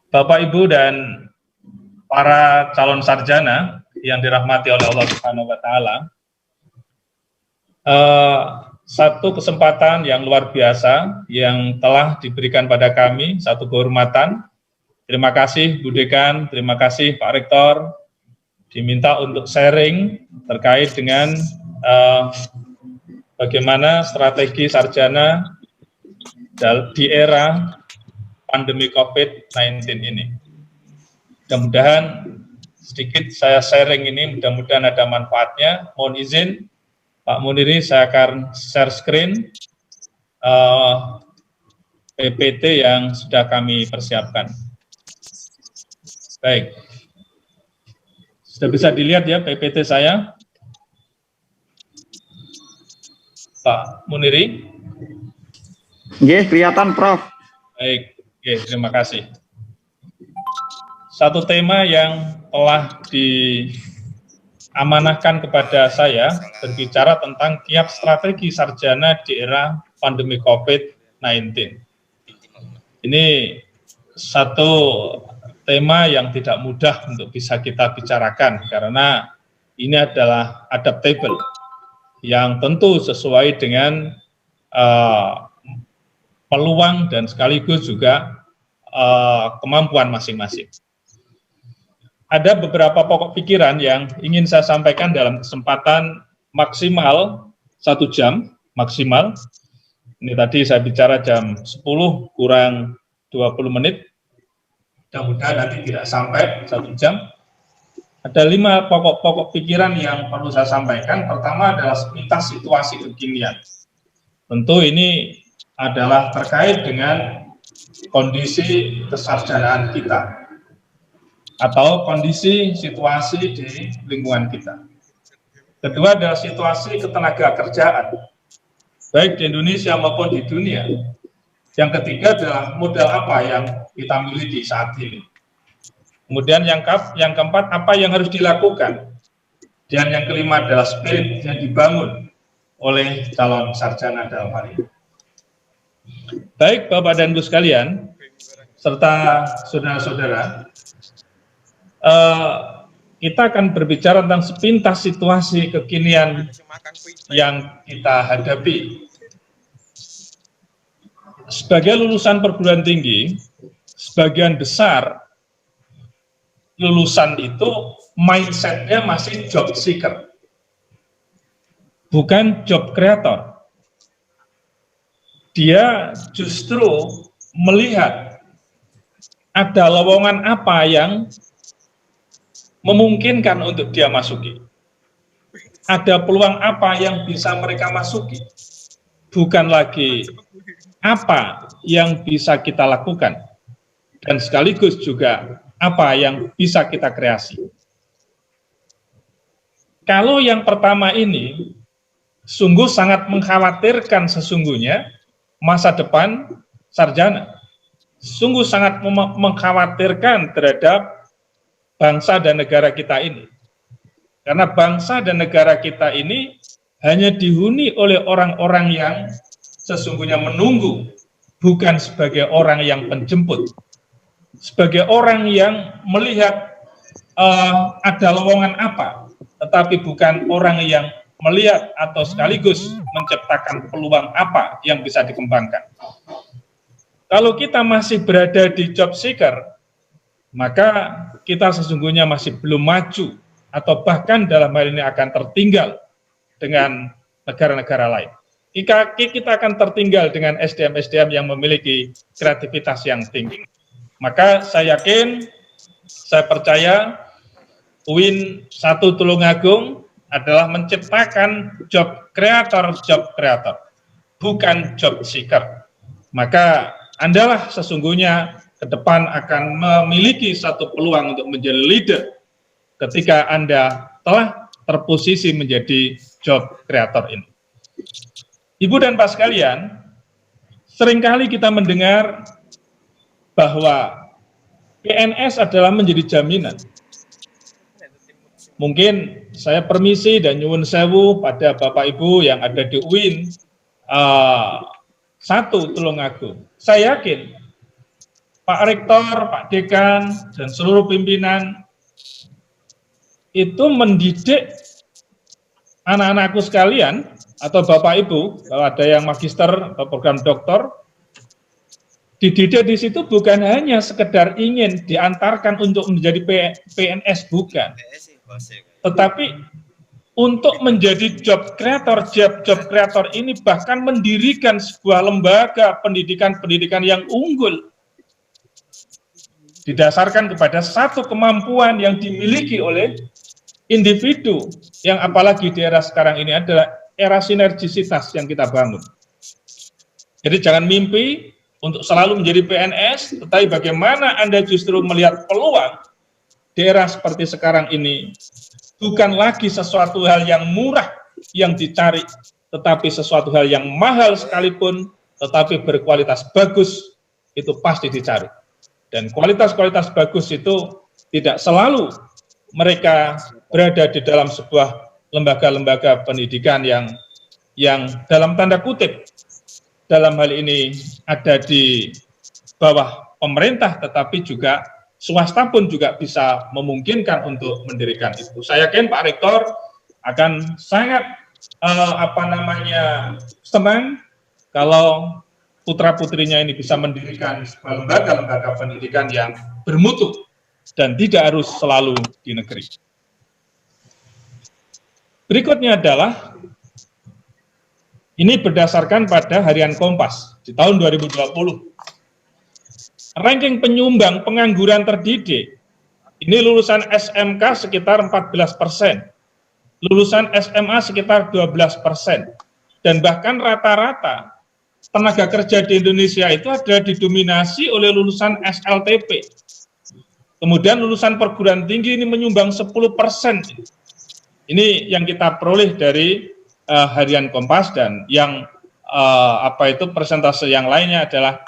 Bapak, Ibu, dan para calon sarjana yang dirahmati oleh Allah Subhanahu wa Ta'ala, satu kesempatan yang luar biasa yang telah diberikan pada kami, satu kehormatan. Terima kasih Bu Dekan, terima kasih Pak Rektor, diminta untuk sharing terkait dengan bagaimana strategi sarjana di era pandemi COVID-19 ini. Mudah-mudahan sedikit saya sharing ini, mudah-mudahan ada manfaatnya. Mohon izin, Pak Muniri, saya akan share screen PPT yang sudah kami persiapkan. Baik, sudah bisa dilihat ya PPT saya, Pak Muniri? Nggih, kelihatan, Prof. Baik, oke, terima kasih. Satu tema yang telah diamanahkan kepada saya berbicara tentang kiat strategi sarjana di era pandemi COVID-19. Ini satu tema yang tidak mudah untuk bisa kita bicarakan karena ini adalah adaptable yang tentu sesuai dengan peluang dan sekaligus juga kemampuan masing-masing. Ada beberapa pokok pikiran yang ingin saya sampaikan dalam kesempatan maksimal 1 jam maksimal. Ini tadi saya bicara jam 10 kurang 20 menit. Mudah-mudahan nanti tidak sampai 1 jam. Ada 5 pokok pikiran yang perlu saya sampaikan. Pertama adalah sepintas situasi kekinian. Tentu ini adalah terkait dengan kondisi kesarjanaan kita atau kondisi situasi di lingkungan kita. Kedua adalah situasi ketenaga kerjaan, baik di Indonesia maupun di dunia. Yang ketiga adalah modal apa yang kita miliki saat ini. Kemudian yang keempat, apa yang harus dilakukan. Dan yang kelima adalah spirit yang dibangun oleh calon sarjana dalam hal ini. Baik Bapak dan Ibu sekalian, serta saudara-saudara, kita akan berbicara tentang sepintas situasi kekinian yang kita hadapi. Sebagai lulusan perguruan tinggi, sebagian besar lulusan itu mindset-nya masih job seeker, bukan job creator. Dia justru melihat ada lowongan apa yang memungkinkan untuk dia masuki. Ada peluang apa yang bisa mereka masuki. Bukan lagi apa yang bisa kita lakukan, dan sekaligus juga apa yang bisa kita kreasi. Kalau yang pertama ini, sungguh sangat mengkhawatirkan sesungguhnya masa depan sarjana. Sungguh sangat mengkhawatirkan terhadap bangsa dan negara kita ini. Karena bangsa dan negara kita ini hanya dihuni oleh orang-orang yang sesungguhnya menunggu, bukan sebagai orang yang penjemput, sebagai orang yang melihat ada lowongan apa, tetapi bukan orang yang melihat atau sekaligus menciptakan peluang apa yang bisa dikembangkan. Kalau kita masih berada di job seeker, maka kita sesungguhnya masih belum maju, atau bahkan dalam hal ini akan tertinggal dengan negara-negara lain. Kita akan tertinggal dengan SDM-SDM yang memiliki kreativitas yang tinggi. Maka saya yakin, saya percaya UIN 1 Tulungagung adalah menciptakan job creator, bukan job seeker. Maka Andalah sesungguhnya ke depan akan memiliki satu peluang untuk menjadi leader ketika Anda telah terposisi menjadi job creator ini. Ibu dan Pak sekalian, seringkali kita mendengar bahwa PNS adalah menjadi jaminan. Mungkin saya permisi dan nyuwun sewu pada Bapak Ibu yang ada di UIN 1 Tulungagung. Saya yakin Pak Rektor, Pak Dekan, dan seluruh pimpinan itu mendidik anak-anakku sekalian, atau Bapak Ibu, kalau ada yang magister atau program doktor, dididik di situ bukan hanya sekedar ingin diantarkan untuk menjadi PNS, bukan. Tetapi untuk menjadi job creator ini bahkan mendirikan sebuah lembaga pendidikan yang unggul. Didasarkan kepada satu kemampuan yang dimiliki oleh individu, yang apalagi di era sekarang ini adalah era sinergisitas yang kita bangun. Jadi jangan mimpi untuk selalu menjadi PNS, tetapi bagaimana Anda justru melihat peluang di era seperti sekarang ini, bukan lagi sesuatu hal yang murah yang dicari, tetapi sesuatu hal yang mahal sekalipun, tetapi berkualitas bagus, itu pasti dicari. Dan kualitas-kualitas bagus itu tidak selalu mereka berada di dalam sebuah lembaga-lembaga pendidikan yang dalam tanda kutip dalam hal ini ada di bawah pemerintah, tetapi juga swasta pun juga bisa memungkinkan untuk mendirikan itu. Saya yakin Pak Rektor akan sangat senang kalau putra-putrinya ini bisa mendirikan sebuah lembaga-lembaga pendidikan yang bermutu dan tidak harus selalu di negeri. Berikutnya adalah, ini berdasarkan pada Harian Kompas di tahun 2020. Ranking penyumbang pengangguran terdidik, ini lulusan SMK sekitar 14%, lulusan SMA sekitar 12%, dan bahkan rata-rata tenaga kerja di Indonesia itu adalah didominasi oleh lulusan SLTP. Kemudian lulusan perguruan tinggi ini menyumbang 10%. Ini yang kita peroleh dari Harian Kompas, dan yang persentase yang lainnya adalah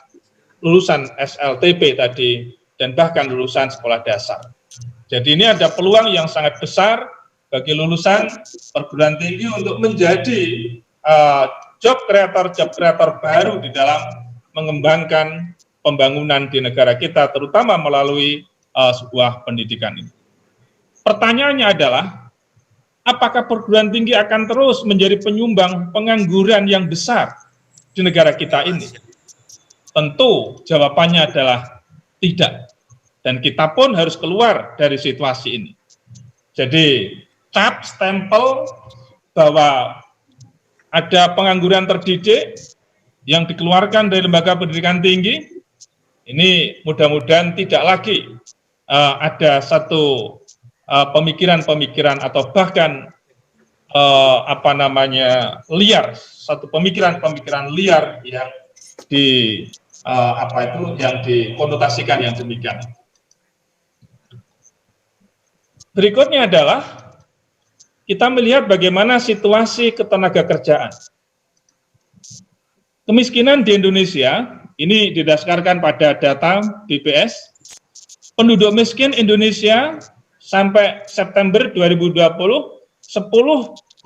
lulusan SLTP tadi, dan bahkan lulusan sekolah dasar. Jadi ini ada peluang yang sangat besar bagi lulusan perguruan tinggi untuk menjadi job creator baru di dalam mengembangkan pembangunan di negara kita, terutama melalui sebuah pendidikan ini. Pertanyaannya adalah, apakah perguruan tinggi akan terus menjadi penyumbang pengangguran yang besar di negara kita ini? Tentu jawabannya adalah tidak. Dan kita pun harus keluar dari situasi ini. Jadi cap stempel bahwa ada pengangguran terdidik yang dikeluarkan dari lembaga pendidikan tinggi, ini mudah-mudahan tidak lagi ada satu pemikiran-pemikiran atau bahkan liar, satu pemikiran-pemikiran liar yang yang dikonotasikan yang demikian. Berikutnya adalah kita melihat bagaimana situasi ketenaga kerjaan. Kemiskinan di Indonesia ini didasarkan pada data BPS. Penduduk miskin Indonesia sampai September 2020 10,19%,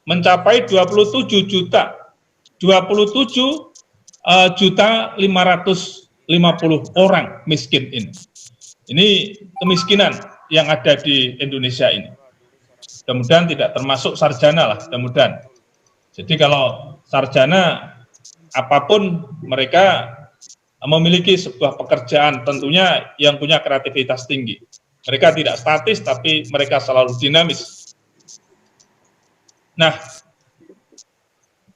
mencapai 27.550 orang miskin ini. Ini kemiskinan yang ada di Indonesia ini. Mudah-mudahan tidak termasuk sarjana lah, mudah-mudahan. Jadi kalau sarjana, apapun mereka memiliki sebuah pekerjaan tentunya yang punya kreativitas tinggi. Mereka tidak statis, tapi mereka selalu dinamis. Nah,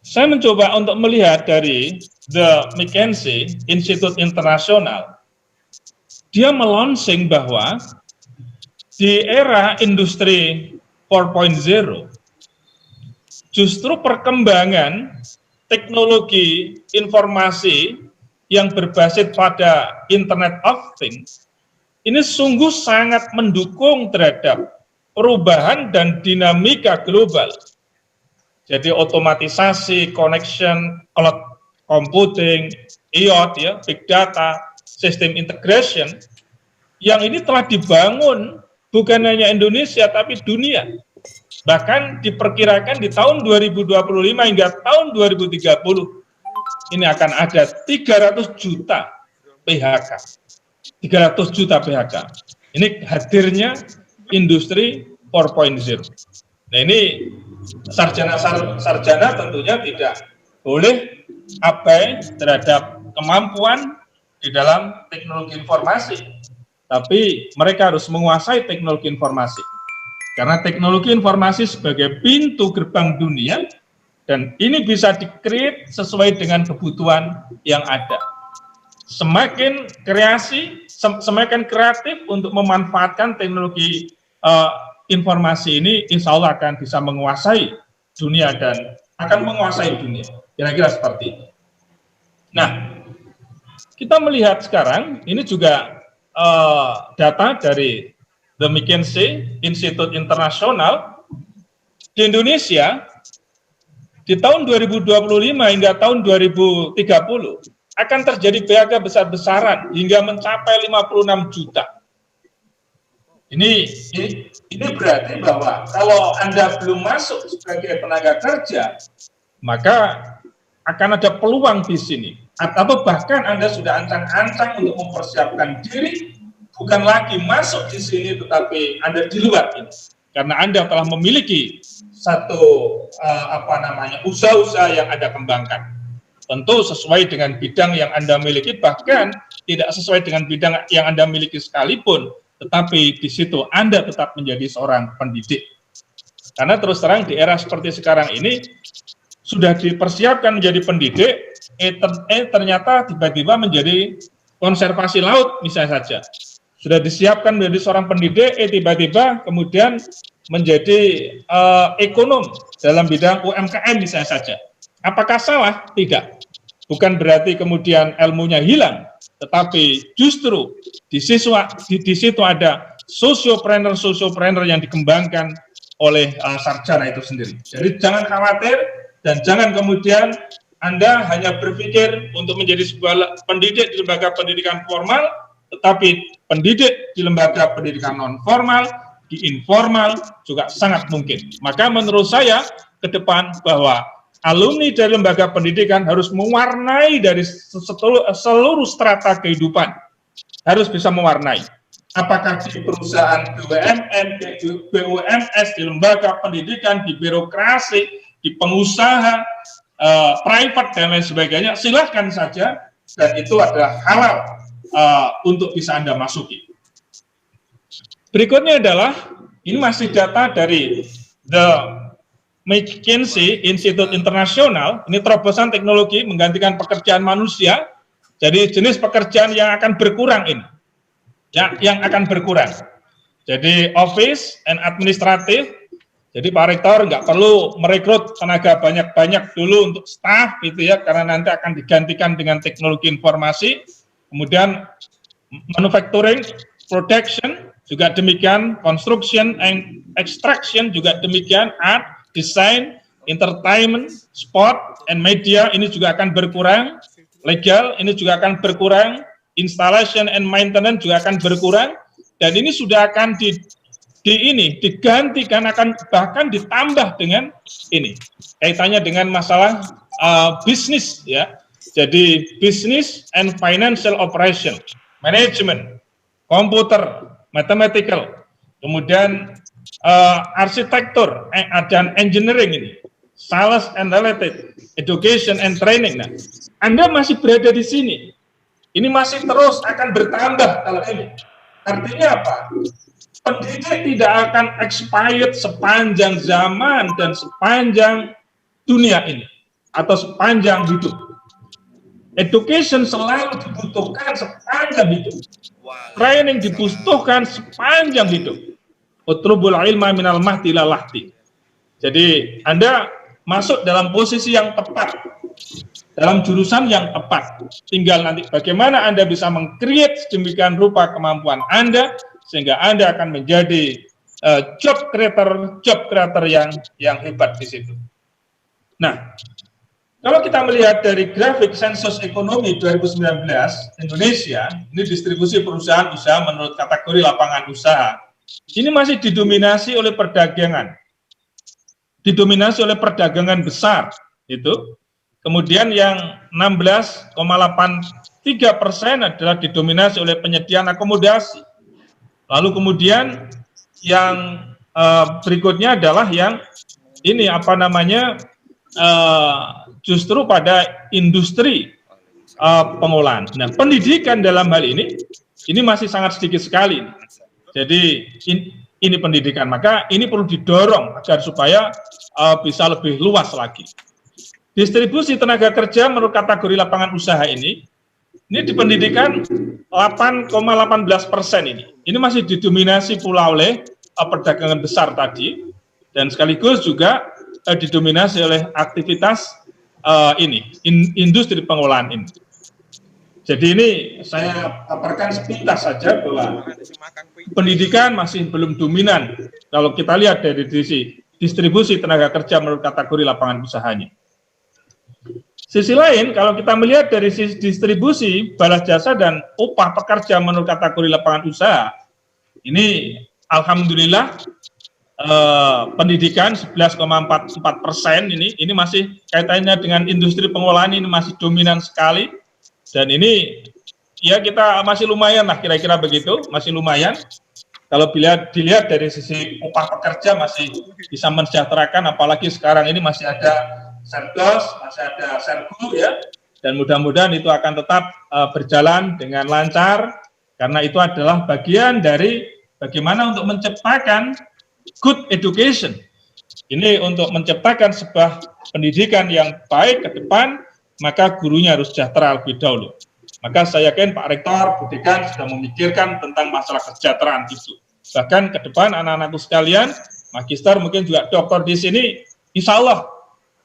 saya mencoba untuk melihat dari The McKinsey Institute Internasional. Dia melonsing bahwa di era industri 4.0, justru perkembangan teknologi informasi yang berbasis pada Internet of Things, ini sungguh sangat mendukung terhadap perubahan dan dinamika global. Jadi otomatisasi, connection, cloud computing, IoT, ya, big data, sistem integration, yang ini telah dibangun bukan hanya Indonesia, tapi dunia. Bahkan diperkirakan di tahun 2025 hingga tahun 2030, ini akan ada 300 juta PHK. 300 juta PHK. Ini hadirnya industri 4.0. Nah, ini sarjana tentunya tidak boleh abai terhadap kemampuan di dalam teknologi informasi. Tapi mereka harus menguasai teknologi informasi. Karena teknologi informasi sebagai pintu gerbang dunia, dan ini bisa di-create sesuai dengan kebutuhan yang ada. Semakin semakin kreatif untuk memanfaatkan teknologi informasi ini, insya Allah akan bisa menguasai dunia dan akan menguasai dunia. Kira-kira seperti itu. Nah, kita melihat sekarang, ini juga data dari The McKinsey Institute Internasional di Indonesia di tahun 2025 hingga tahun 2030 akan terjadi PHK besar-besaran hingga mencapai 56 juta. Ini berarti bahwa kalau Anda belum masuk sebagai tenaga kerja, maka akan ada peluang di sini. Atau bahkan Anda sudah ancang-ancang untuk mempersiapkan diri, bukan lagi masuk di sini, tetapi Anda di luar ini. Karena Anda telah memiliki satu usaha-usaha yang Anda kembangkan. Tentu sesuai dengan bidang yang Anda miliki, bahkan tidak sesuai dengan bidang yang Anda miliki sekalipun, tetapi di situ Anda tetap menjadi seorang pendidik. Karena terus terang di era seperti sekarang ini, sudah dipersiapkan menjadi pendidik, ternyata tiba-tiba menjadi konservasi laut misalnya saja. Sudah disiapkan menjadi seorang pendidik, tiba-tiba kemudian menjadi ekonom dalam bidang UMKM misalnya saja. Apakah salah? Tidak. Bukan berarti kemudian ilmunya hilang, tetapi justru di situ ada sosiopreneur yang dikembangkan oleh sarjana itu sendiri. Jadi jangan khawatir dan jangan kemudian Anda hanya berpikir untuk menjadi sebuah pendidik di lembaga pendidikan formal, tetapi pendidik di lembaga pendidikan non formal, di informal juga sangat mungkin. Maka menurut saya ke depan bahwa alumni dari lembaga pendidikan harus mewarnai dari seluruh strata kehidupan, harus bisa mewarnai. Apakah di perusahaan BUMN, BUMS, di lembaga pendidikan, di birokrasi, di pengusaha, private dan lain sebagainya, silahkan saja, dan itu adalah halal untuk bisa Anda masuki. Berikutnya adalah, ini masih data dari The McKinsey Institute Internasional, ini terobosan teknologi menggantikan pekerjaan manusia, jadi jenis pekerjaan yang akan berkurang ini, yang akan berkurang. Jadi office and administrative, jadi Pak Rektor nggak perlu merekrut tenaga banyak-banyak dulu untuk staff gitu ya, karena nanti akan digantikan dengan teknologi informasi. Kemudian manufacturing, production juga demikian, construction and extraction juga demikian, art, desain, entertainment, sport, and media ini juga akan berkurang, legal ini juga akan berkurang, installation and maintenance juga akan berkurang, dan ini sudah akan digantikan, akan bahkan ditambah dengan ini kaitannya dengan masalah bisnis ya. Jadi business and financial operation, management, komputer, mathematical, kemudian arsitektur dan engineering ini, sales and related, education and training. Nah, Anda masih berada di sini. Ini masih terus akan bertambah kalau ini. Artinya apa? Pendidik tidak akan expired sepanjang zaman dan sepanjang dunia ini atau sepanjang hidup. Education selalu dibutuhkan sepanjang hidup. Training dibutuhkan sepanjang hidup. Utlubul ilma minal mahdi ila lahdi. Jadi Anda masuk dalam posisi yang tepat, dalam jurusan yang tepat. Tinggal nanti bagaimana Anda bisa meng-create sedemikian rupa kemampuan Anda sehingga Anda akan menjadi job creator yang hebat di situ. Nah, kalau kita melihat dari grafik sensus ekonomi 2019 Indonesia, ini distribusi perusahaan usaha menurut kategori lapangan usaha. Ini masih didominasi oleh perdagangan. Didominasi oleh perdagangan besar itu. Kemudian yang 16,83 3% adalah didominasi oleh penyediaan akomodasi. Lalu kemudian yang berikutnya adalah yang ini justru pada industri pengolahan. Nah, pendidikan dalam hal ini masih sangat sedikit sekali. Jadi ini pendidikan, maka ini perlu didorong agar supaya bisa lebih luas lagi. Distribusi tenaga kerja menurut kategori lapangan usaha ini di pendidikan 8,18% ini. Ini masih didominasi pula oleh perdagangan besar tadi, dan sekaligus juga didominasi oleh aktivitas industri pengolahan ini. Jadi ini saya paparkan sepintas saja bahwa pendidikan masih belum dominan kalau kita lihat dari distribusi tenaga kerja menurut kategori lapangan usahanya. Sisi lain, kalau kita melihat dari sisi distribusi balas jasa dan upah pekerja menurut kategori lapangan usaha, ini alhamdulillah pendidikan 11,44% ini masih kaitannya dengan industri pengolahan ini masih dominan sekali. Dan ini ya kita masih lumayan lah, kira-kira begitu, masih lumayan. Kalau dilihat dari sisi upah pekerja masih bisa mensejahterakan, apalagi sekarang ini masih ada Serdos, masih ada Sergu ya, dan mudah-mudahan itu akan tetap berjalan dengan lancar, karena itu adalah bagian dari bagaimana untuk menciptakan good education. Ini untuk menciptakan sebuah pendidikan yang baik ke depan, maka gurunya harus sejahtera lebih dahulu. Maka saya yakin Pak Rektor, Bu Dekan sudah memikirkan tentang masalah kesejahteraan itu. Bahkan ke depan anak-anakku sekalian, magister mungkin juga doktor di sini, insya Allah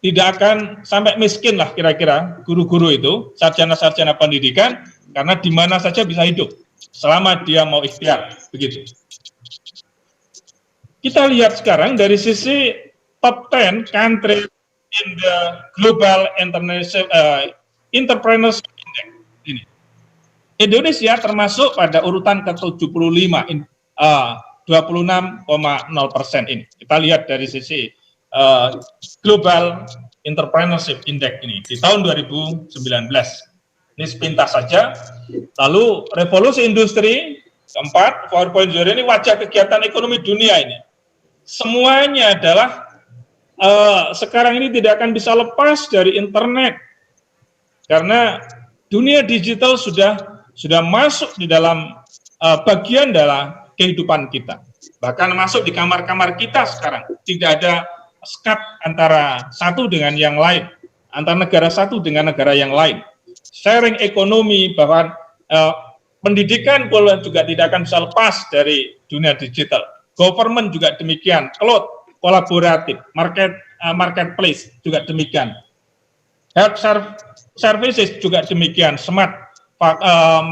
tidak akan sampai miskin lah kira-kira guru-guru itu, sarjana-sarjana pendidikan, karena di mana saja bisa hidup, selama dia mau ikhtiar, begitu. Kita lihat sekarang dari sisi top 10 country in the Global Entrepreneurship Index ini. Indonesia termasuk pada urutan ke-75, 26,0% ini. Kita lihat dari sisi Global Entrepreneurship Index ini di tahun 2019. Ini sepintas saja. Lalu revolusi industri keempat, 4.0 ini wajah kegiatan ekonomi dunia ini. Semuanya adalah sekarang ini tidak akan bisa lepas dari internet, karena dunia digital sudah masuk di dalam bagian dalam kehidupan kita, bahkan masuk di kamar-kamar kita sekarang. Tidak ada sekat antara satu dengan yang lain, antara negara satu dengan negara yang lain. Sharing ekonomi, bahkan pendidikan juga tidak akan bisa lepas dari dunia digital. Government juga demikian, cloud, kolaboratif, marketplace juga demikian, health services juga demikian, smart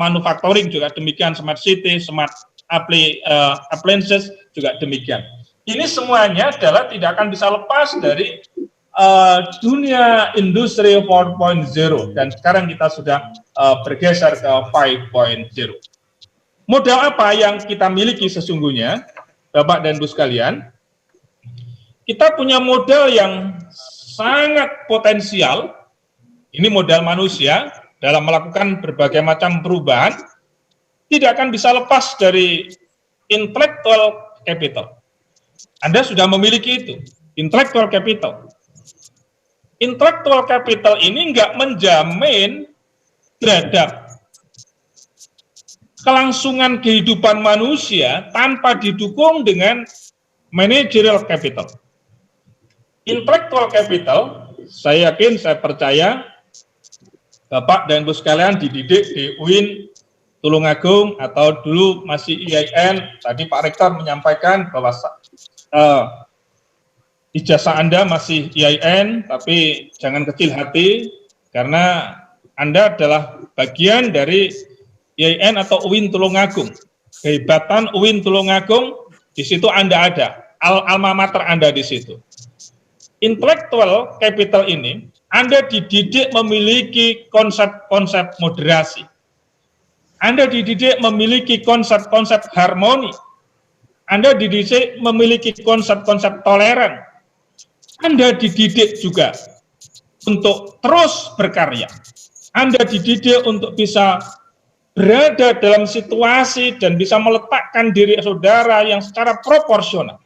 manufacturing juga demikian, smart city, smart appliances juga demikian. Ini semuanya adalah tidak akan bisa lepas dari dunia industri 4.0, dan sekarang kita sudah bergeser ke 5.0. Modal apa yang kita miliki sesungguhnya, Bapak dan Ibu sekalian? Kita punya modal yang sangat potensial. Ini modal manusia dalam melakukan berbagai macam perubahan, tidak akan bisa lepas dari intellectual capital. Anda sudah memiliki itu, intellectual capital. Intellectual capital ini nggak menjamin terhadap kelangsungan kehidupan manusia tanpa didukung dengan managerial capital. Intellectual capital, saya yakin, saya percaya, Bapak dan Ibu sekalian dididik di UIN Tulungagung atau dulu masih IAIN. Tadi Pak Rektor menyampaikan bahwa ijazah Anda masih IAIN, tapi jangan kecil hati, karena Anda adalah bagian dari IAIN atau UIN Tulungagung. Kehebatan UIN Tulungagung, di situ Anda ada, alma mater Anda di situ. Intellectual capital ini, Anda dididik memiliki konsep-konsep moderasi. Anda dididik memiliki konsep-konsep harmoni. Anda dididik memiliki konsep-konsep toleran. Anda dididik juga untuk terus berkarya. Anda dididik untuk bisa berada dalam situasi dan bisa meletakkan diri saudara yang secara proporsional.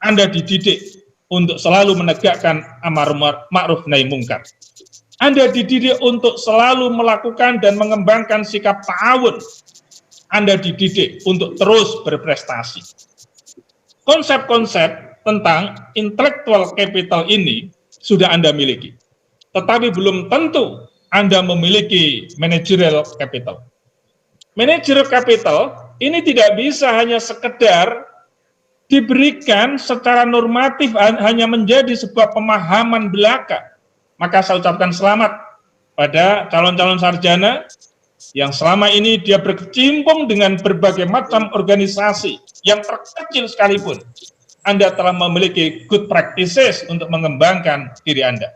Anda dididik untuk selalu menegakkan amar ma'ruf nahi mungkar. Anda dididik untuk selalu melakukan dan mengembangkan sikap ta'awun. Anda dididik untuk terus berprestasi. Konsep-konsep tentang intellectual capital ini sudah Anda miliki. Tetapi belum tentu Anda memiliki managerial capital. Managerial capital ini tidak bisa hanya sekedar diberikan secara normatif, hanya menjadi sebuah pemahaman belaka. Maka saya ucapkan selamat pada calon-calon sarjana yang selama ini dia berkecimpung dengan berbagai macam organisasi yang terkecil sekalipun. Anda telah memiliki good practices untuk mengembangkan diri Anda.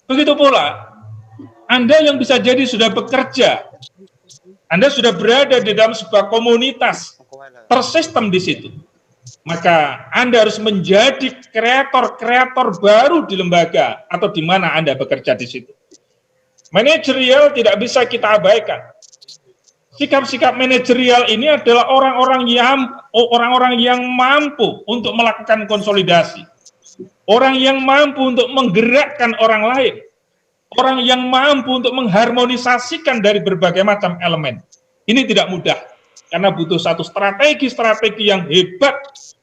Begitu pula, Anda yang bisa jadi sudah bekerja, Anda sudah berada di dalam sebuah komunitas, tersistem di situ. Maka Anda harus menjadi kreator-kreator baru di lembaga atau di mana Anda bekerja di situ. Manajerial tidak bisa kita abaikan. Sikap-sikap manajerial ini adalah orang-orang yang mampu untuk melakukan konsolidasi. Orang yang mampu untuk menggerakkan orang lain. Orang yang mampu untuk mengharmonisasikan dari berbagai macam elemen. Ini tidak mudah, karena butuh satu strategi-strategi yang hebat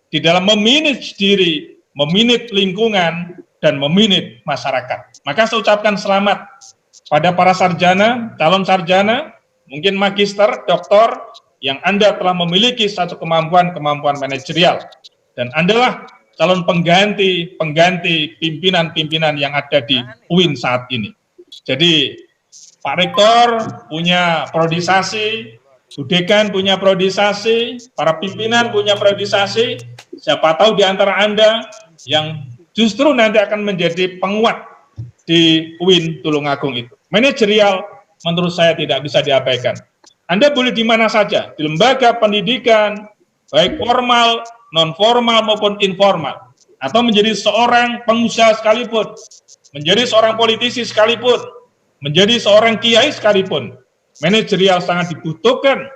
di dalam memanage diri, memanage lingkungan, dan memanage masyarakat. Maka saya ucapkan selamat pada para sarjana, calon sarjana, mungkin magister, doktor, yang Anda telah memiliki satu kemampuan manajerial. Dan Anda lah calon pengganti pimpinan-pimpinan yang ada di UIN saat ini. Jadi Pak Rektor punya priorisasi, Bu Dekan punya priorisasi, para pimpinan punya priorisasi. Siapa tahu di antara Anda yang justru nanti akan menjadi penguat di UIN Tulungagung itu. Manajerial menurut saya tidak bisa diabaikan. Anda boleh di mana saja, di lembaga pendidikan, baik formal, non-formal maupun informal, atau menjadi seorang pengusaha sekalipun, menjadi seorang politisi sekalipun, menjadi seorang kiai sekalipun, manajerial sangat dibutuhkan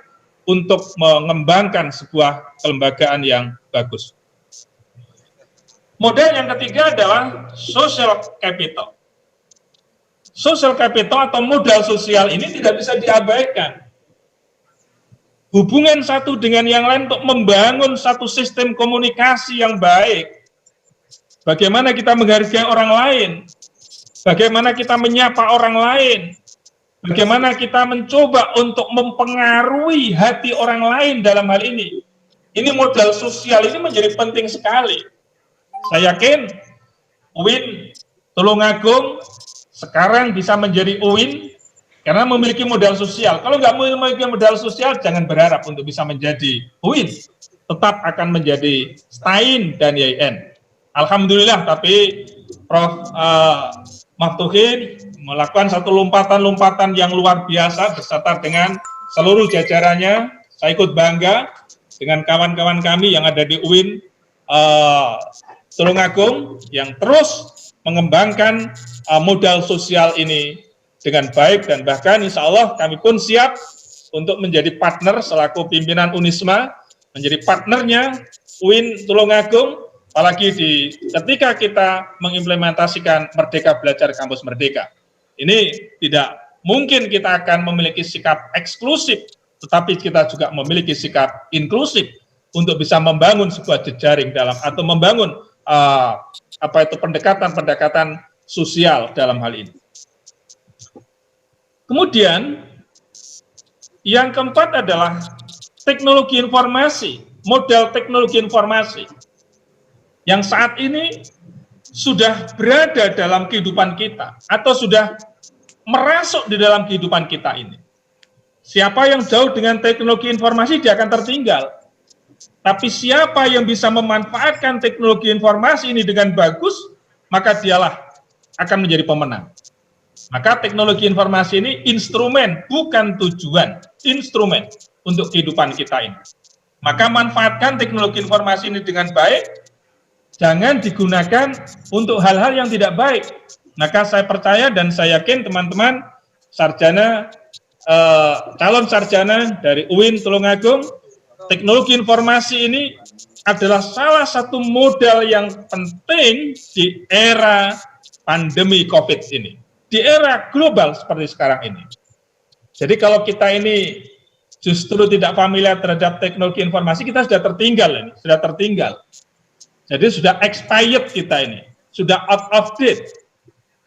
untuk mengembangkan sebuah kelembagaan yang bagus. Model yang ketiga adalah social capital. Social capital atau modal sosial ini tidak bisa diabaikan. Hubungan satu dengan yang lain untuk membangun satu sistem komunikasi yang baik. Bagaimana kita menghargai orang lain, bagaimana kita menyapa orang lain, bagaimana kita mencoba untuk mempengaruhi hati orang lain dalam hal ini. Ini modal sosial ini menjadi penting sekali. Saya yakin UIN Tulungagung sekarang bisa menjadi UIN karena memiliki modal sosial. Kalau nggak memiliki modal sosial, jangan berharap untuk bisa menjadi UIN. Tetap akan menjadi STAIN dan YIN. Alhamdulillah, tapi Prof. Maftuhin melakukan satu lompatan-lompatan yang luar biasa beserta dengan seluruh jajarannya. Saya ikut bangga dengan kawan-kawan kami yang ada di UIN Tulungagung yang terus mengembangkan modal sosial ini dengan baik, dan bahkan insya Allah kami pun siap untuk menjadi partner selaku pimpinan Unisma, menjadi partnernya UIN Tulungagung, apalagi ketika kita mengimplementasikan Merdeka Belajar Kampus Merdeka. Ini tidak mungkin kita akan memiliki sikap eksklusif, tetapi kita juga memiliki sikap inklusif untuk bisa membangun sebuah jejaring dalam atau membangun pendekatan sosial dalam hal ini. Kemudian yang keempat adalah teknologi informasi, modal teknologi informasi yang saat ini sudah berada dalam kehidupan kita atau sudah merasuk di dalam kehidupan kita ini. Siapa yang jauh dengan teknologi informasi dia akan tertinggal. Tapi siapa yang bisa memanfaatkan teknologi informasi ini dengan bagus, maka dialah akan menjadi pemenang. Maka teknologi informasi ini instrumen, bukan tujuan, instrumen untuk kehidupan kita ini. Maka manfaatkan teknologi informasi ini dengan baik, jangan digunakan untuk hal-hal yang tidak baik. Maka saya percaya dan saya yakin teman-teman sarjana, calon sarjana dari UIN Tulungagung, teknologi informasi ini adalah salah satu modal yang penting di era pandemi COVID ini, di era global seperti sekarang ini. Jadi kalau kita ini justru tidak familiar terhadap teknologi informasi, kita sudah tertinggal ini, sudah tertinggal. Jadi sudah expired kita ini, sudah out of date.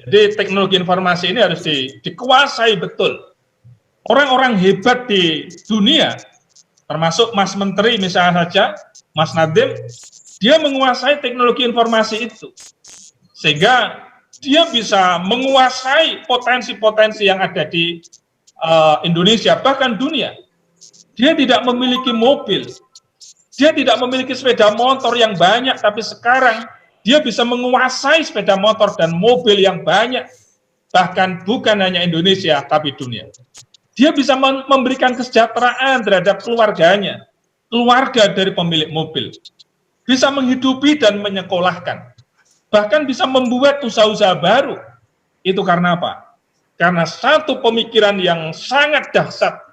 Jadi teknologi informasi ini harus dikuasai betul. Orang-orang hebat di dunia, termasuk Mas Menteri misalnya saja, Mas Nadiem, dia menguasai teknologi informasi itu. Sehingga dia bisa menguasai potensi-potensi yang ada di Indonesia, bahkan dunia. Dia tidak memiliki mobil, dia tidak memiliki sepeda motor yang banyak, tapi sekarang dia bisa menguasai sepeda motor dan mobil yang banyak, bahkan bukan hanya Indonesia, tapi dunia. Dia bisa memberikan kesejahteraan terhadap keluarganya, keluarga dari pemilik mobil, bisa menghidupi dan menyekolahkan, bahkan bisa membuat usaha-usaha baru. Itu karena apa? Karena satu pemikiran yang sangat dahsyat,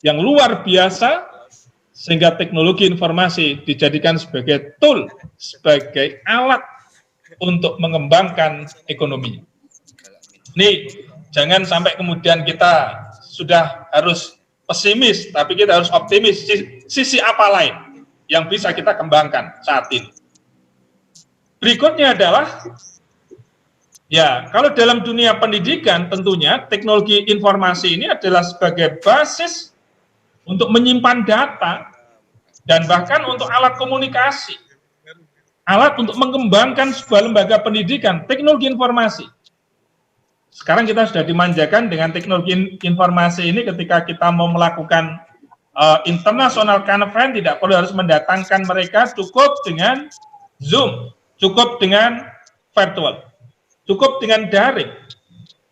yang luar biasa, sehingga teknologi informasi dijadikan sebagai tool, sebagai alat untuk mengembangkan ekonomi. Nih, jangan sampai kemudian kita sudah harus pesimis, tapi kita harus optimis. Sisi apa lain yang bisa kita kembangkan saat ini? Berikutnya adalah, ya, kalau dalam dunia pendidikan tentunya teknologi informasi ini adalah sebagai basis untuk menyimpan data dan bahkan untuk alat komunikasi, alat untuk mengembangkan sebuah lembaga pendidikan, teknologi informasi. Sekarang kita sudah dimanjakan dengan teknologi informasi ini ketika kita mau melakukan international conference, tidak perlu harus mendatangkan mereka, cukup dengan Zoom, cukup dengan virtual, cukup dengan daring.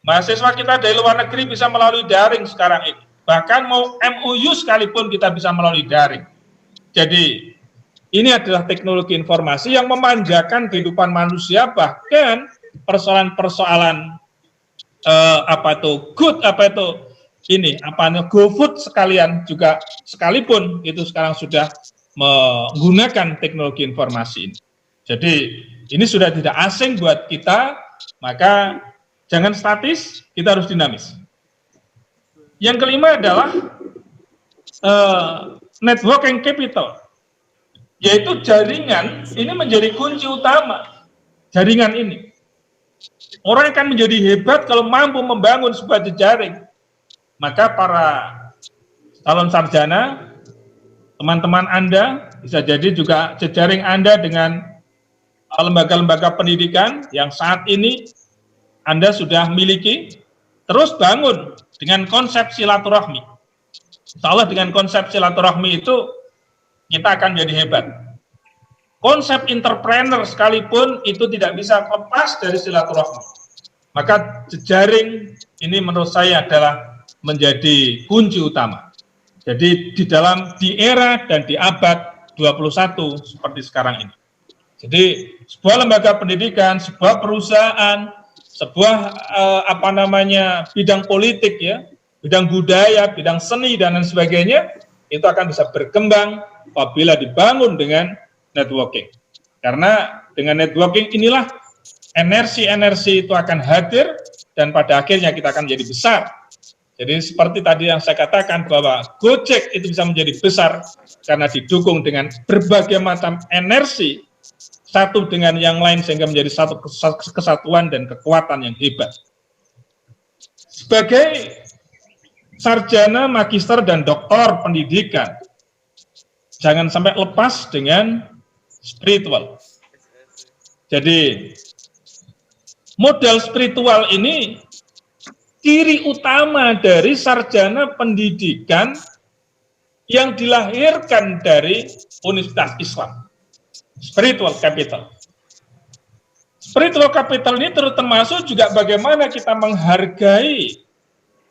Mahasiswa kita dari luar negeri bisa melalui daring sekarang ini. Bahkan mau MOU sekalipun kita bisa melalui daring. Jadi ini adalah teknologi informasi yang memanjakan kehidupan manusia, bahkan persoalan-persoalan GoFood sekalian juga sekalipun itu sekarang sudah menggunakan teknologi informasi ini. Jadi ini sudah tidak asing buat kita, maka jangan statis, kita harus dinamis. Yang kelima adalah networking capital, yaitu jaringan ini menjadi kunci utama. Jaringan ini, orang akan menjadi hebat kalau mampu membangun sebuah jejaring. Maka para calon sarjana, teman-teman Anda, bisa jadi juga jejaring Anda dengan lembaga-lembaga pendidikan yang saat ini Anda sudah miliki, terus bangun dengan konsep silaturahmi. Insya Allah dengan konsep silaturahmi itu kita akan jadi hebat. Konsep entrepreneur sekalipun itu tidak bisa lepas dari silaturahmi. Maka jejaring ini menurut saya adalah menjadi kunci utama. Jadi di era dan di abad 21 seperti sekarang ini. Jadi sebuah lembaga pendidikan, sebuah perusahaan, sebuah bidang politik ya, bidang budaya, bidang seni dan lain sebagainya, itu akan bisa berkembang apabila dibangun dengan networking. Karena dengan networking inilah energi-energi itu akan hadir dan pada akhirnya kita akan menjadi besar. Jadi seperti tadi yang saya katakan bahwa Gojek itu bisa menjadi besar karena didukung dengan berbagai macam energi satu dengan yang lain sehingga menjadi satu kesatuan dan kekuatan yang hebat. Sebagai sarjana, magister, dan doktor pendidikan, jangan sampai lepas dengan spiritual. Jadi modal spiritual ini ciri utama dari sarjana pendidikan yang dilahirkan dari Universitas Islam. Spiritual capital. Spiritual capital ini termasuk juga bagaimana kita menghargai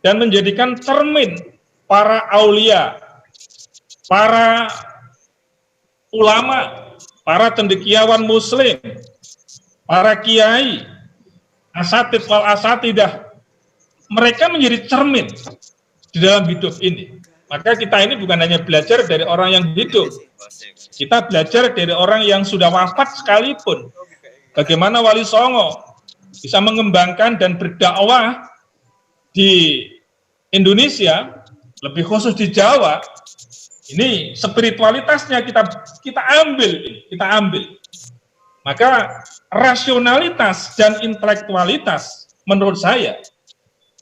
dan menjadikan cermin para aulia, para ulama, para cendekiawan muslim, para kiai, asatid wal asatidah, mereka menjadi cermin di dalam hidup ini. Maka kita ini bukan hanya belajar dari orang yang hidup, kita belajar dari orang yang sudah wafat sekalipun. Bagaimana Wali Songo bisa mengembangkan dan berdakwah di Indonesia, lebih khusus di Jawa. Ini spiritualitasnya kita ambil. Maka rasionalitas dan intelektualitas menurut saya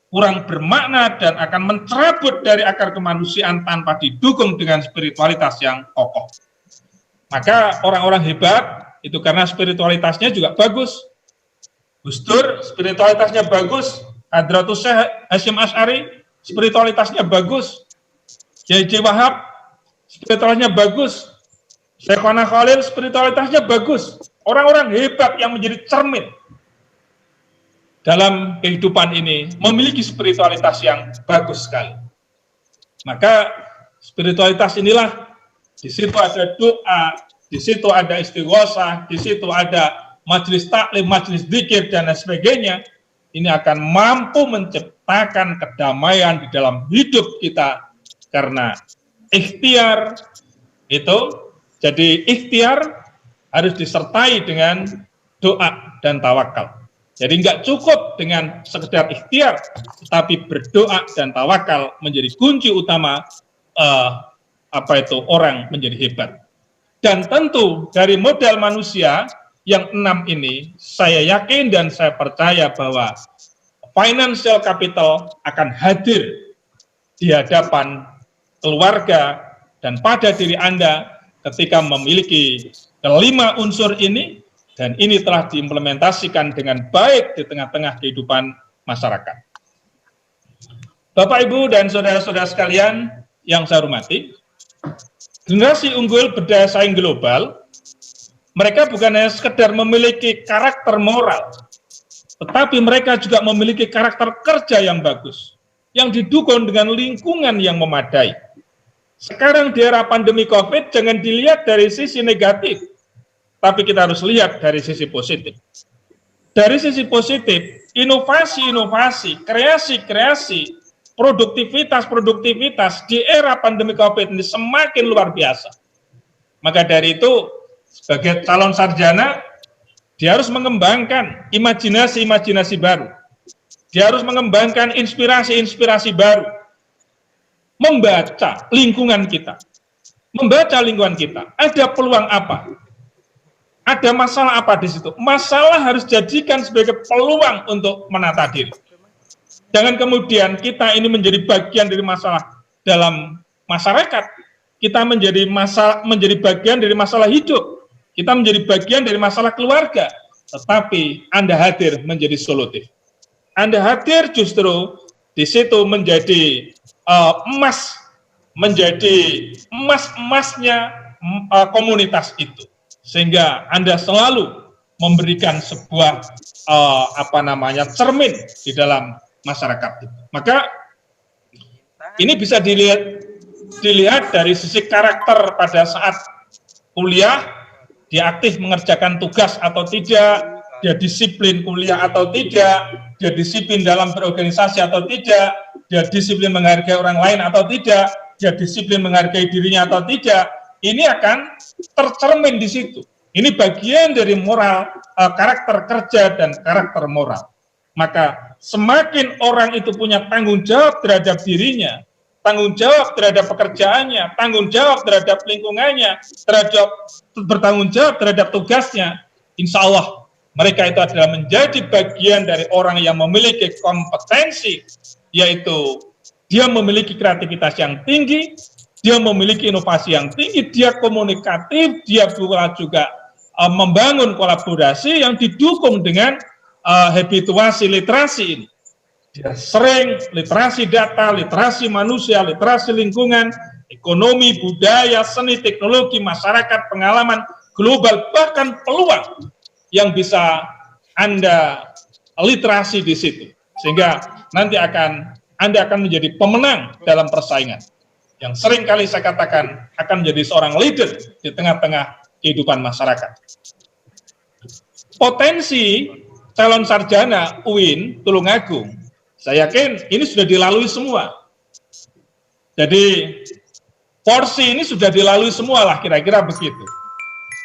kurang bermakna dan akan mencerabut dari akar kemanusiaan tanpa didukung dengan spiritualitas yang kokoh. Maka orang-orang hebat itu karena spiritualitasnya juga bagus. Gus Dur spiritualitasnya bagus, Hadratus Syekh Hasyim Asy'ari spiritualitasnya bagus, J.J. Wahab spiritualitasnya bagus, Syekhona Khalil spiritualitasnya bagus. Orang-orang hebat yang menjadi cermin dalam kehidupan ini memiliki spiritualitas yang bagus sekali. Maka spiritualitas inilah, di situ ada doa, di situ ada istighosah, di situ ada majelis taklim, majelis zikir, dan lain sebagainya. Ini akan mampu menciptakan kedamaian di dalam hidup kita, karena ikhtiar itu, jadi ikhtiar harus disertai dengan doa dan tawakal. Jadi nggak cukup dengan sekedar ikhtiar, tetapi berdoa dan tawakal menjadi kunci utama orang menjadi hebat. Dan tentu dari modal manusia yang 6 ini, saya yakin dan saya percaya bahwa financial capital akan hadir di hadapan keluarga dan pada diri Anda ketika memiliki kelima unsur ini. Dan ini telah diimplementasikan dengan baik di tengah-tengah kehidupan masyarakat. Bapak, Ibu, dan saudara-saudara sekalian yang saya hormati, generasi unggul berdaya saing global, mereka bukan hanya sekedar memiliki karakter moral, tetapi mereka juga memiliki karakter kerja yang bagus, yang didukung dengan lingkungan yang memadai. Sekarang di era pandemi COVID, jangan dilihat dari sisi negatif, tapi kita harus lihat dari sisi positif. Dari sisi positif, inovasi-inovasi, kreasi-kreasi, produktivitas di era pandemi COVID ini semakin luar biasa. Maka dari itu, sebagai calon sarjana, dia harus mengembangkan imajinasi-imajinasi baru. Dia harus mengembangkan inspirasi-inspirasi baru. Membaca lingkungan kita. Ada peluang apa? Ada masalah apa di situ? Masalah harus jadikan sebagai peluang untuk menata diri. Jangan kemudian kita ini menjadi bagian dari masalah dalam masyarakat. Kita menjadi bagian dari masalah hidup. Kita menjadi bagian dari masalah keluarga. Tetapi Anda hadir menjadi solutif. Anda hadir justru di situ menjadi emasnya komunitas itu. Sehingga Anda selalu memberikan sebuah cermin di dalam masyarakat. Maka ini bisa dilihat dari sisi karakter pada saat kuliah, dia aktif mengerjakan tugas atau tidak, dia disiplin kuliah atau tidak, dia disiplin dalam berorganisasi atau tidak, dia disiplin menghargai orang lain atau tidak, dia disiplin menghargai dirinya atau tidak. Ini akan tercermin di situ. Ini bagian dari moral, karakter kerja dan karakter moral. Maka semakin orang itu punya tanggung jawab terhadap dirinya, tanggung jawab terhadap pekerjaannya, tanggung jawab terhadap lingkungannya, bertanggung jawab terhadap tugasnya, insya Allah mereka itu adalah menjadi bagian dari orang yang memiliki kompetensi, yaitu dia memiliki kreativitas yang tinggi, dia memiliki inovasi yang tinggi, dia komunikatif, dia juga membangun kolaborasi yang didukung dengan habituasi literasi ini. Dia sering literasi data, literasi manusia, literasi lingkungan, ekonomi, budaya, seni, teknologi, masyarakat, pengalaman global, bahkan peluang yang bisa Anda literasi di situ. Sehingga nanti Anda akan menjadi pemenang dalam persaingan. Yang sering kali saya katakan akan menjadi seorang leader di tengah-tengah kehidupan masyarakat. Potensi calon sarjana UIN Tulungagung Saya yakin ini sudah dilalui semua. Jadi porsi ini sudah dilalui semua lah, kira-kira begitu.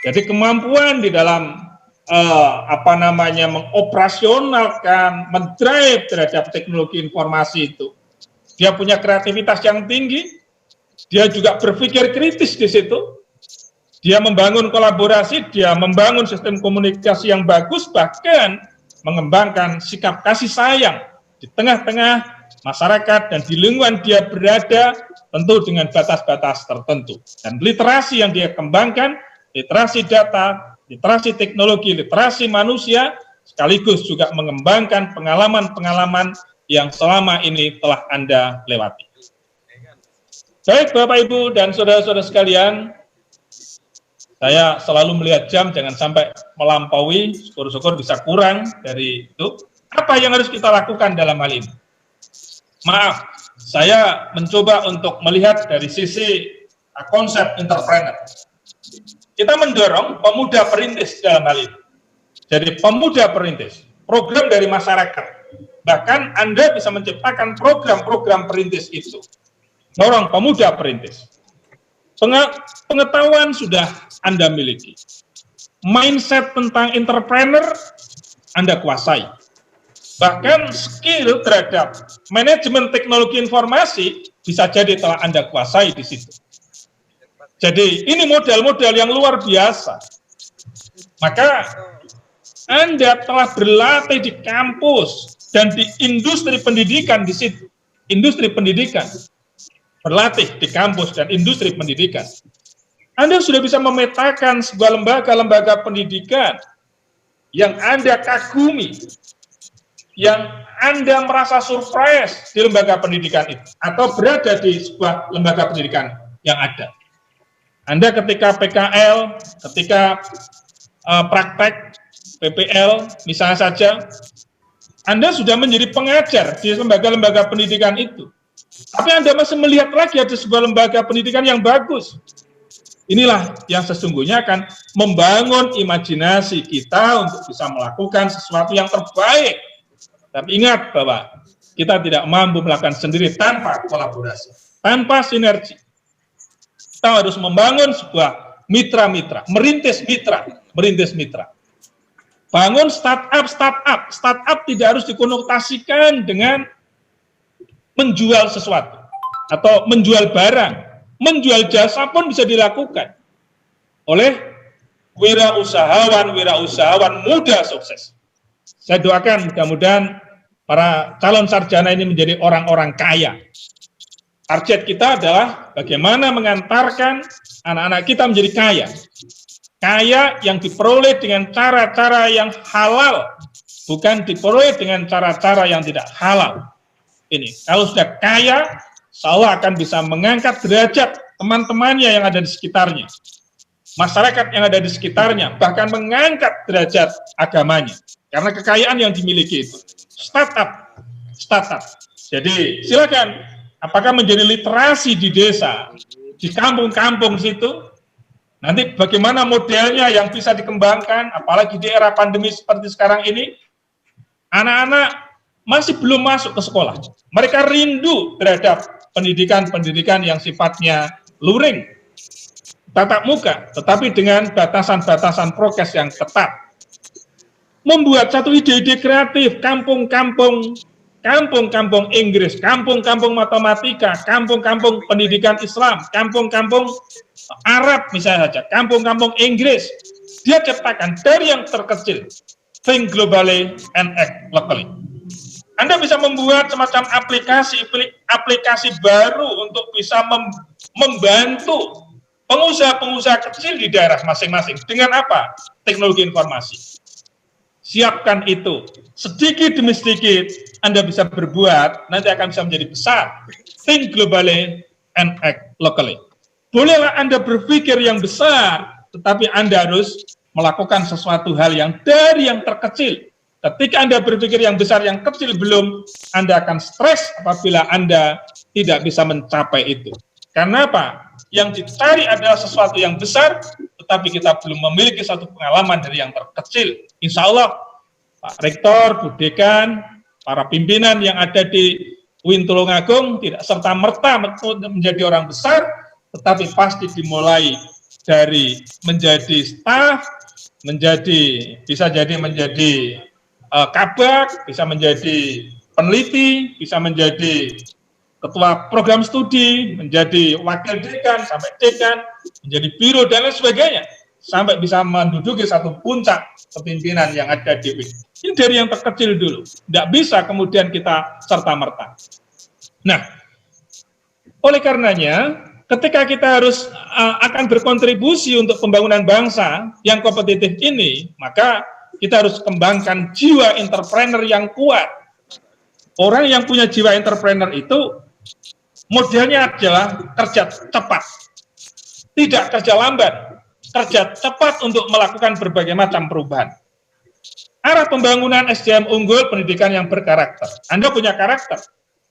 Jadi kemampuan di dalam mengoperasionalkan, mendrive terhadap teknologi informasi itu, dia punya kreativitas yang tinggi, dia juga berpikir kritis di situ, dia membangun kolaborasi, dia membangun sistem komunikasi yang bagus, bahkan mengembangkan sikap kasih sayang di tengah-tengah masyarakat dan di lingkungan dia berada, tentu dengan batas-batas tertentu. Dan literasi yang dia kembangkan, literasi data, literasi teknologi, literasi manusia, sekaligus juga mengembangkan pengalaman-pengalaman yang selama ini telah Anda lewati. Baik Bapak Ibu dan saudara-saudara sekalian, saya selalu melihat jam, jangan sampai melampaui, syukur-syukur bisa kurang dari itu. Apa yang harus kita lakukan dalam hal ini? Maaf, saya mencoba untuk melihat dari sisi konsep entrepreneur. Kita mendorong pemuda perintis dalam hal ini. Jadi pemuda perintis, program dari masyarakat. Bahkan Anda bisa menciptakan program-program perintis itu. Dorong pemuda perintis. Pengetahuan sudah Anda miliki. Mindset tentang entrepreneur Anda kuasai. Bahkan skill terhadap manajemen teknologi informasi bisa jadi telah Anda kuasai di situ. Jadi ini modal-modal yang luar biasa. Maka Anda telah berlatih di kampus dan di industri pendidikan di situ. Industri pendidikan. Berlatih di kampus dan industri pendidikan. Anda sudah bisa memetakan sebuah lembaga-lembaga pendidikan yang Anda kagumi, yang Anda merasa surprise di lembaga pendidikan itu, atau berada di sebuah lembaga pendidikan yang ada. Anda ketika PKL, ketika praktek PPL, misalnya saja, Anda sudah menjadi pengajar di lembaga-lembaga pendidikan itu. Tapi Anda masih melihat lagi ada sebuah lembaga pendidikan yang bagus. Inilah yang sesungguhnya akan membangun imajinasi kita untuk bisa melakukan sesuatu yang terbaik. Tapi ingat bahwa kita tidak mampu melakukan sendiri tanpa kolaborasi, tanpa sinergi. Kita harus membangun sebuah mitra-mitra, merintis mitra. Bangun startup tidak harus dikonotasikan dengan menjual sesuatu atau menjual barang, menjual jasa pun bisa dilakukan oleh wirausahawan muda sukses. Saya doakan mudah-mudahan para calon sarjana ini menjadi orang-orang kaya. Target kita adalah bagaimana mengantarkan anak-anak kita menjadi kaya. Kaya yang diperoleh dengan cara-cara yang halal, bukan diperoleh dengan cara-cara yang tidak halal. Ini, kalau sudah kaya, insya Allah akan bisa mengangkat derajat teman-temannya yang ada di sekitarnya. Masyarakat yang ada di sekitarnya, bahkan mengangkat derajat agamanya. Karena kekayaan yang dimiliki itu. Startup. Jadi silakan, apakah menjadi literasi di desa, di kampung-kampung situ, nanti bagaimana modelnya yang bisa dikembangkan, apalagi di era pandemi seperti sekarang ini, anak-anak masih belum masuk ke sekolah. Mereka rindu terhadap pendidikan-pendidikan yang sifatnya luring, tatap muka, tetapi dengan batasan-batasan prokes yang ketat. Membuat satu ide-ide kreatif, kampung-kampung Inggris, kampung-kampung matematika, kampung-kampung pendidikan Islam, kampung-kampung Arab misalnya saja, kampung-kampung Inggris. Dia ciptakan dari yang terkecil, think globally and act locally. Anda bisa membuat semacam aplikasi baru untuk bisa membantu pengusaha-pengusaha kecil di daerah masing-masing. Dengan apa? Teknologi informasi. Siapkan itu. Sedikit demi sedikit Anda bisa berbuat, nanti akan bisa menjadi besar. Think globally and act locally. Bolehlah Anda berpikir yang besar, tetapi Anda harus melakukan sesuatu hal yang dari yang terkecil. Ketika Anda berpikir yang besar, yang kecil belum, Anda akan stres apabila Anda tidak bisa mencapai itu. Karena apa? Yang dicari adalah sesuatu yang besar, tetapi kita belum memiliki satu pengalaman dari yang terkecil. Insya Allah, Pak Rektor, Bu Dekan, para pimpinan yang ada di UIN Tulungagung tidak serta-merta menjadi orang besar, tetapi pasti dimulai dari menjadi staf, bisa jadi menjadi kabak, bisa menjadi peneliti, bisa menjadi ketua program studi, menjadi wakil dekan, sampai dekan, menjadi biro, dan lain sebagainya, sampai bisa menduduki satu puncak kepimpinan yang ada di UIN. Ini dari yang terkecil dulu, tidak bisa kemudian kita serta-merta. Nah, oleh karenanya, ketika kita harus akan berkontribusi untuk pembangunan bangsa yang kompetitif ini, maka kita harus kembangkan jiwa entrepreneur yang kuat. Orang yang punya jiwa entrepreneur itu modelnya adalah kerja cepat, tidak kerja lambat, kerja cepat untuk melakukan berbagai macam perubahan. Arah pembangunan SDM unggul, pendidikan yang berkarakter. Anda punya karakter,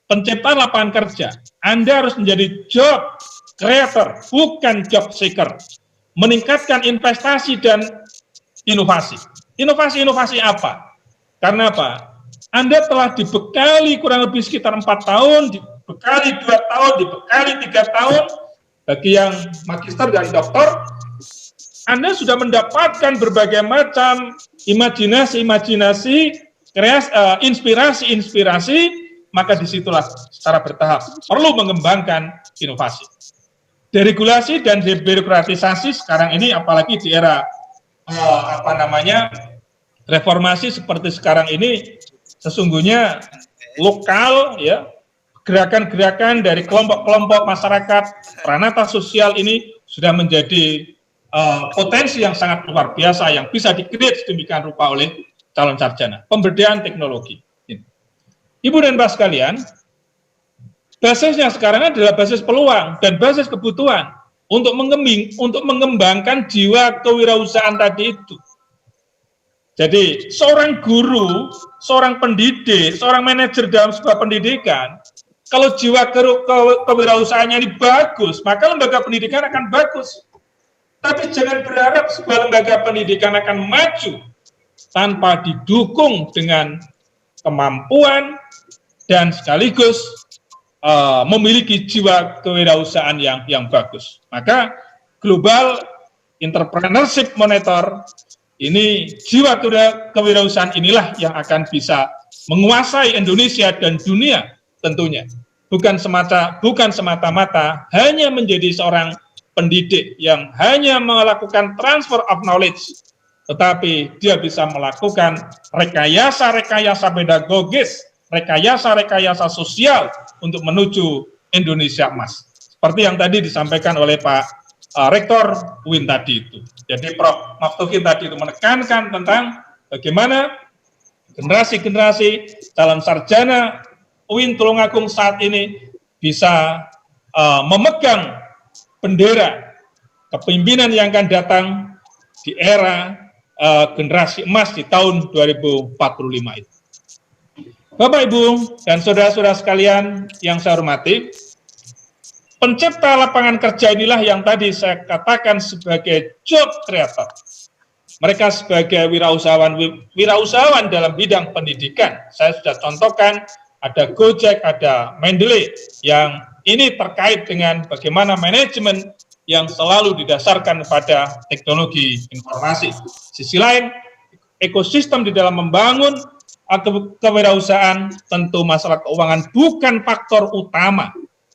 penciptaan lapangan kerja. Anda harus menjadi job creator, bukan job seeker. Meningkatkan investasi dan inovasi. Inovasi-inovasi apa? Karena apa? Anda telah dibekali kurang lebih sekitar 4 tahun, dibekali 2 tahun, dibekali 3 tahun, bagi yang magister dan doktor, Anda sudah mendapatkan berbagai macam imajinasi-imajinasi, inspirasi-inspirasi, maka disitulah secara bertahap perlu mengembangkan inovasi. Deregulasi dan debirokratisasi sekarang ini, apalagi di era reformasi seperti sekarang ini, sesungguhnya lokal, ya, gerakan-gerakan dari kelompok-kelompok masyarakat, peranata sosial ini sudah menjadi potensi yang sangat luar biasa yang bisa di-create sedemikian rupa oleh calon sarjana. Pemberdayaan teknologi. Ibu dan Bapak sekalian, basisnya sekarang adalah basis peluang dan basis kebutuhan untuk mengembangkan jiwa kewirausahaan tadi itu. Jadi seorang guru, seorang pendidik, seorang manajer dalam sebuah pendidikan, kalau jiwa kewirausahaannya ini bagus, maka lembaga pendidikan akan bagus. Tapi jangan berharap sebuah lembaga pendidikan akan maju tanpa didukung dengan kemampuan dan sekaligus memiliki jiwa kewirausahaan yang bagus. Maka Global Entrepreneurship Monitor ini, jiwa kewirausahaan inilah yang akan bisa menguasai Indonesia dan dunia tentunya. Bukan semata-mata hanya menjadi seorang pendidik yang hanya melakukan transfer of knowledge, tetapi dia bisa melakukan rekayasa-rekayasa pedagogis, rekayasa-rekayasa sosial untuk menuju Indonesia emas. Seperti yang tadi disampaikan oleh Pak Rektor UIN tadi itu. Jadi Prof. Maftukin tadi itu menekankan tentang bagaimana generasi-generasi calon sarjana UIN Tulungagung saat ini bisa memegang bendera kepemimpinan yang akan datang di era generasi emas di tahun 2045 itu. Bapak, Ibu, dan saudara-saudara sekalian yang saya hormati, pencipta lapangan kerja inilah yang tadi saya katakan sebagai job creator. Mereka sebagai wirausahawan dalam bidang pendidikan. Saya sudah contohkan, ada Gojek, ada Mendeley, yang ini terkait dengan bagaimana manajemen yang selalu didasarkan pada teknologi informasi. Sisi lain, ekosistem di dalam membangun kewirausahaan, tentu masalah keuangan bukan faktor utama.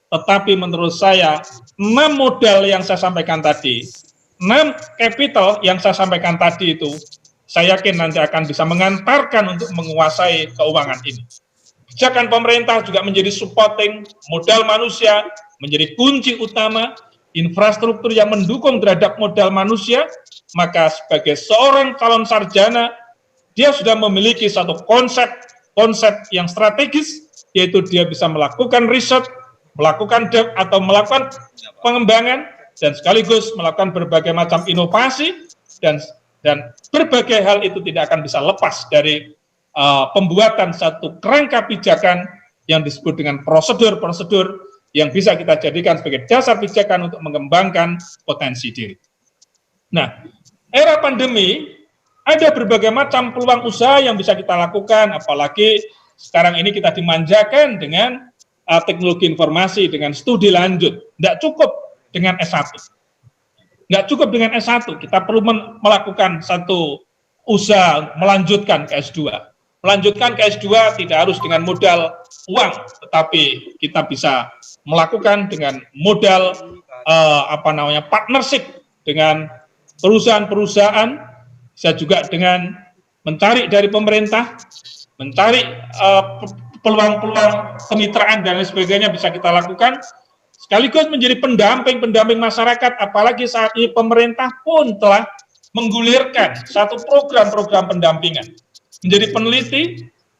Tetapi menurut saya, 6 modal yang saya sampaikan tadi, 6 capital yang saya sampaikan tadi itu, saya yakin nanti akan bisa mengantarkan untuk menguasai keuangan ini. Kebijakan pemerintah juga menjadi supporting, modal manusia menjadi kunci utama, infrastruktur yang mendukung terhadap modal manusia, maka sebagai seorang calon sarjana, dia sudah memiliki satu konsep yang strategis, yaitu dia bisa melakukan riset, melakukan atau melakukan pengembangan, dan sekaligus melakukan berbagai macam inovasi, dan berbagai hal itu tidak akan bisa lepas dari pembuatan satu kerangka pijakan yang disebut dengan prosedur-prosedur yang bisa kita jadikan sebagai dasar pijakan untuk mengembangkan potensi diri. Nah, era pandemi ada berbagai macam peluang usaha yang bisa kita lakukan, apalagi sekarang ini kita dimanjakan dengan teknologi informasi, dengan studi lanjut. Tidak cukup dengan S1. Nggak cukup dengan S1, kita perlu melakukan satu usaha melanjutkan ke S2. Melanjutkan ke S2 tidak harus dengan modal uang, tetapi kita bisa melakukan dengan modal partnership dengan perusahaan-perusahaan, bisa juga dengan mencari dari pemerintah, mencari peluang-peluang kemitraan dan lain sebagainya bisa kita lakukan, sekaligus menjadi pendamping masyarakat, apalagi saat ini pemerintah pun telah menggulirkan satu program-program pendampingan. Menjadi peneliti,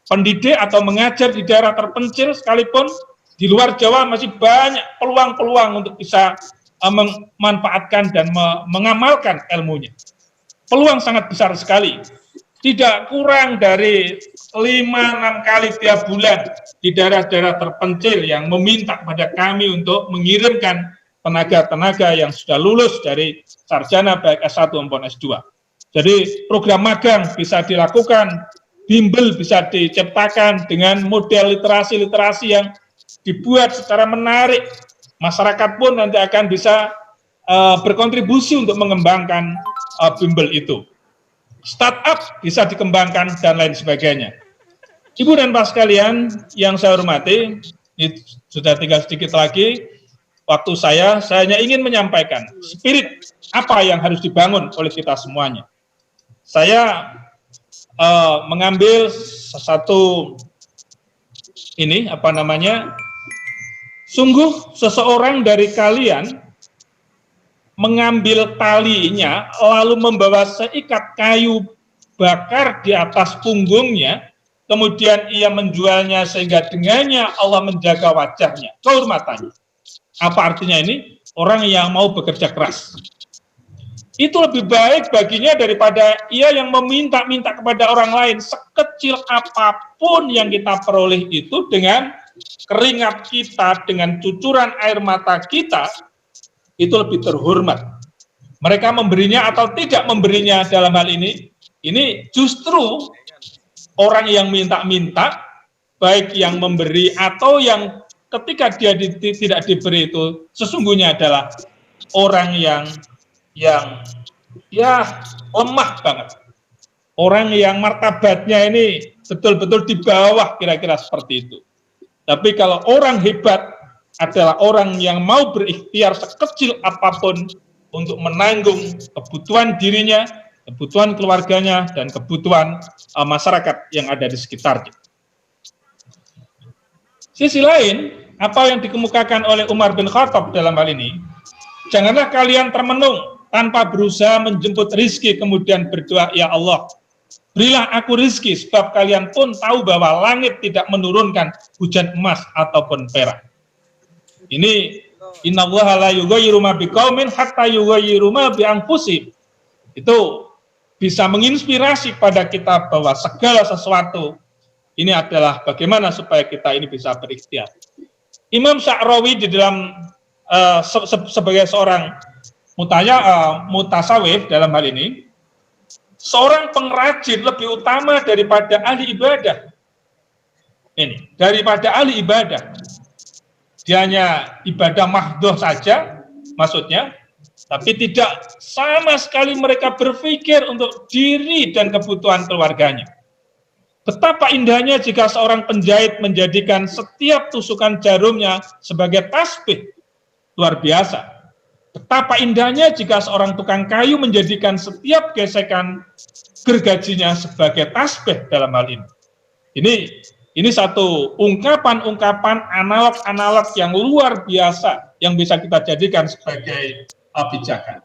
pendidik atau mengajar di daerah terpencil sekalipun, di luar Jawa masih banyak peluang-peluang untuk bisa memanfaatkan dan mengamalkan ilmunya. Peluang sangat besar sekali. Tidak kurang dari 5-6 kali tiap bulan di daerah-daerah terpencil yang meminta kepada kami untuk mengirimkan tenaga-tenaga yang sudah lulus dari sarjana baik S1 maupun S2. Jadi program magang bisa dilakukan, bimbel bisa diciptakan dengan model literasi-literasi yang dibuat secara menarik. Masyarakat pun nanti akan bisa berkontribusi untuk mengembangkan bimbel itu. Startup bisa dikembangkan dan lain sebagainya. Ibu dan Bapak sekalian yang saya hormati, ini sudah tinggal sedikit lagi waktu saya hanya ingin menyampaikan spirit apa yang harus dibangun oleh kita semuanya. Saya mengambil satu ini sungguh seseorang dari kalian mengambil talinya lalu membawa seikat kayu bakar di atas punggungnya, kemudian ia menjualnya sehingga dengannya Allah menjaga wajahnya, kehormatannya. Apa artinya ini? Orang yang mau bekerja keras. Itu lebih baik baginya daripada ia yang meminta-minta kepada orang lain. Sekecil apapun yang kita peroleh itu dengan keringat kita, dengan cucuran air mata kita, itu lebih terhormat. Mereka memberinya atau tidak memberinya dalam hal ini justru orang yang minta-minta, baik yang memberi atau yang ketika dia tidak diberi itu, sesungguhnya adalah orang yang lemah banget. Orang yang martabatnya ini betul-betul di bawah, kira-kira seperti itu. Tapi kalau orang hebat adalah orang yang mau berikhtiar sekecil apapun untuk menanggung kebutuhan dirinya, kebutuhan keluarganya, dan kebutuhan masyarakat yang ada di sekitarnya. Sisi lain, apa yang dikemukakan oleh Umar bin Khattab dalam hal ini, janganlah kalian termenung tanpa berusaha menjemput rizki, kemudian berdoa, ya Allah, berilah aku rizki, sebab kalian pun tahu bahwa langit tidak menurunkan hujan emas ataupun perak. Ini innallaha la yughayyiru ma biqaumin hatta yughayyiru ma bi anfusihim. Itu bisa menginspirasi pada kita bahwa segala sesuatu ini adalah bagaimana supaya kita ini bisa berikhtiar. Imam Sya'rawi di dalam sebagai seorang mutasawif dalam hal ini, seorang pengrajin lebih utama daripada ahli ibadah. Ini daripada ahli ibadah. Dia hanya ibadah mahdhah saja, maksudnya, tapi tidak sama sekali mereka berpikir untuk diri dan kebutuhan keluarganya. Betapa indahnya jika seorang penjahit menjadikan setiap tusukan jarumnya sebagai tasbih. Luar biasa. Betapa indahnya jika seorang tukang kayu menjadikan setiap gesekan gergajinya sebagai tasbih dalam hal ini. Ini satu ungkapan-ungkapan analog-analog yang luar biasa yang bisa kita jadikan sebagai pijakan.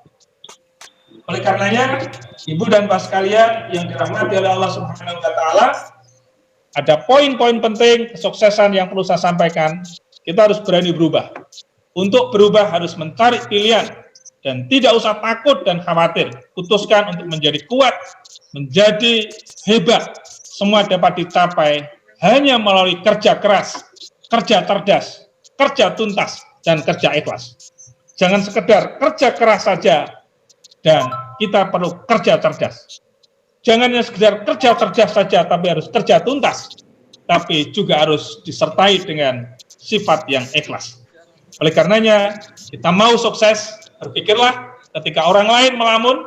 Oleh karenanya, Ibu dan Bapak sekalian yang dirahmati oleh Allah Subhanahu wa taala, ada poin-poin penting kesuksesan yang perlu saya sampaikan. Kita harus berani berubah. Untuk berubah harus mencari pilihan dan tidak usah takut dan khawatir. Putuskan untuk menjadi kuat, menjadi hebat. Semua dapat dicapai hanya melalui kerja keras, kerja cerdas, kerja tuntas, dan kerja ikhlas. Jangan sekedar kerja keras saja, dan kita perlu kerja cerdas. Jangan hanya sekedar kerja cerdas saja, tapi harus kerja tuntas. tapi juga harus disertai dengan sifat yang ikhlas. Oleh karenanya, kita mau sukses, berpikirlah ketika orang lain melamun,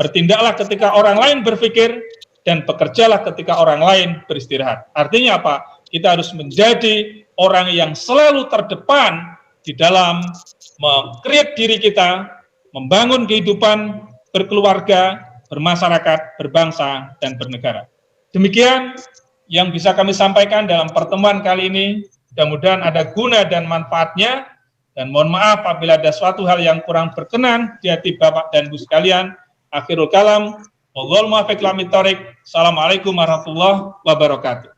bertindaklah ketika orang lain berpikir, dan bekerjalah ketika orang lain beristirahat. Artinya apa? Kita harus menjadi orang yang selalu terdepan di dalam meng-create diri kita, membangun kehidupan, berkeluarga, bermasyarakat, berbangsa, dan bernegara. Demikian yang bisa kami sampaikan dalam pertemuan kali ini. Mudah-mudahan ada guna dan manfaatnya. Dan mohon maaf apabila ada suatu hal yang kurang berkenan di hati Bapak dan Ibu sekalian. Akhirul kalam. Wallahul muwaffiq ila aqwamit thoriq. Assalamualaikum warahmatullahi wabarakatuh.